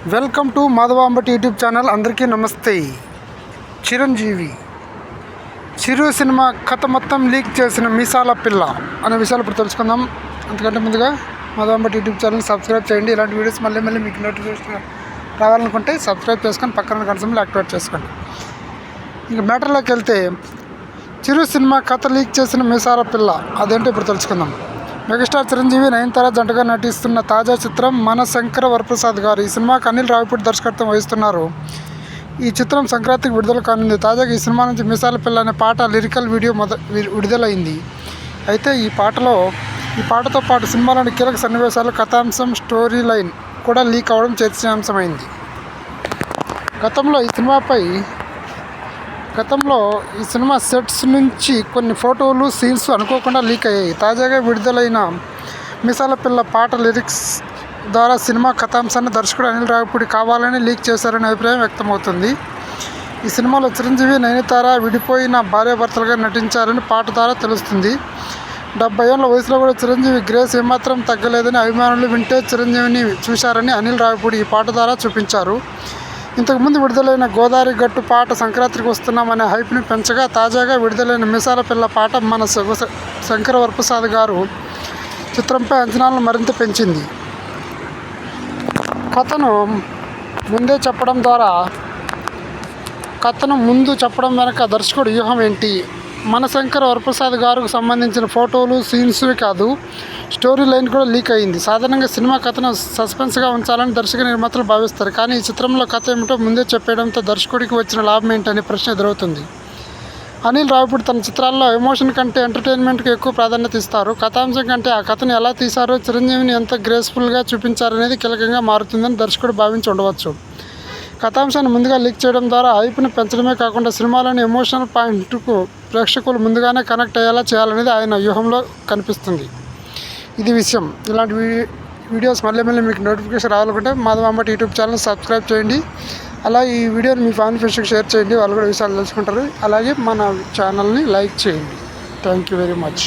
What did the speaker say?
Welcome to మాధవాంబటి YouTube channel. అందరికీ నమస్తే. చిరంజీవి చిరు cinema కథ మొత్తం లీక్ చేసిన మీసాల పిల్ల అనే విషయాలు ఇప్పుడు తెలుసుకుందాం. అంతకంటే ముందుగా మాధవాంబటి యూట్యూబ్ ఛానల్ సబ్స్క్రైబ్ చేయండి. ఇలాంటి వీడియోస్ మళ్ళీ మీకు నోటిఫికేషన్ రావాలనుకుంటే సబ్స్క్రైబ్ చేసుకొని పక్కన కనసంలో యాక్టివేట్ చేసుకోండి. ఇంక మ్యాటర్లోకి వెళ్తే, చిరు సినిమా కథ లీక్ చేసిన మీసాల పిల్ల అదేంటో ఇప్పుడు తెలుసుకుందాం. మెగాస్టార్ చిరంజీవి, నయనతార జంటగా నటిస్తున్న తాజా చిత్రం మన శంకర వరప్రసాద్ గారు. ఈ సినిమాకు అనిల్ రావిపూడి దర్శకత్వం వహిస్తున్నారు. ఈ చిత్రం సంక్రాంతికి విడుదల కానుంది. తాజాగా ఈ సినిమా నుంచి మీసాల పిల్ల అనే పాట లిరికల్ వీడియో విడుదలైంది. అయితే ఈ పాటతో పాటు సినిమాలోని కీలక సన్నివేశాలు, కథాంశం, స్టోరీ లైన్ కూడా లీక్ అవ్వడం చర్చనీయాంశమైంది. గతంలో ఈ సినిమా సెట్స్ నుంచి కొన్ని ఫోటోలు, సీన్స్ అనుకోకుండా లీక్ అయ్యాయి. తాజాగా విడుదలైన మీసాల పిల్ల పాట లిరిక్స్ ద్వారా సినిమా కథాంశాన్ని దర్శకుడు అనిల్ రావిపూడి కావాలని లీక్ చేశారనే అభిప్రాయం వ్యక్తమవుతుంది. ఈ సినిమాలో చిరంజీవి, నయనతార విడిపోయిన భార్యాభర్తలుగా నటించారని పాట ద్వారా తెలుస్తుంది. 70 ఏళ్ల వయసులో కూడా చిరంజీవి గ్రేస్ ఏమాత్రం తగ్గలేదని అభిమానులు వింటేజ్ చిరంజీవిని చూశారని అనిల్ రావిపూడి ఈ పాట ద్వారా చూపించారు. ఇంతకుముందు విడుదలైన గోదావరి గట్టు పాట సంక్రాంతికి వస్తున్నామనే హైప్ని పెంచగా, తాజాగా విడుదలైన మీసాల పిల్ల పాట మన శంకర వరప్రసాద్ గారు చిత్రంపై అంచనాలను మరింత పెంచింది. కథను ముందు చెప్పడం వెనక దర్శకుడు వ్యూహం ఏంటి? మన శంకర వరప్రసాద్ గారికి సంబంధించిన ఫోటోలు, సీన్స్వి కాదు, స్టోరీ లైన్ కూడా లీక్ అయింది. సాధారణంగా సినిమా కథను సస్పెన్స్గా ఉంచాలని దర్శక నిర్మాతలు భావిస్తారు. కానీ ఈ చిత్రంలో కథ ఏమిటో ముందే చెప్పేయడంతో దర్శకుడికి వచ్చిన లాభం ఏంటనే ప్రశ్న ఎదురవుతుంది. అనిల్ రావిపూడి తన చిత్రాల్లో ఎమోషన్ కంటే ఎంటర్టైన్మెంట్కి ఎక్కువ ప్రాధాన్యత ఇస్తారు. కథాంశం కంటే ఆ కథను ఎలా తీశారో, చిరంజీవిని ఎంత గ్రేస్ఫుల్గా చూపించారనేది కీలకంగా మారుతుందని దర్శకుడు భావించి ఉండవచ్చు. కథాంశాన్ని ముందుగా లీక్ చేయడం ద్వారా హైప్ను పెంచడమే కాకుండా సినిమాలోని ఎమోషనల్ పాయింట్కు ప్రేక్షకులు ముందుగానే కనెక్ట్ అయ్యేలా చేయాలనేది ఆయన వ్యూహంలో కనిపిస్తుంది. ఇది విషయం. ఇలాంటి వీడియోస్ మళ్ళీ మీకు నోటిఫికేషన్ రావాలనుకుంటే మాధవాంబటి యూట్యూబ్ ఛానల్ సబ్స్క్రైబ్ చేయండి. అలాగే ఈ వీడియోని మీ ఫ్యామిలీ ఫ్రెండ్స్కి షేర్ చేయండి, వాళ్ళు కూడా విషయాలు తెలుసుకుంటారు. అలాగే మన ఛానల్ని లైక్ చేయండి. Thank you very much.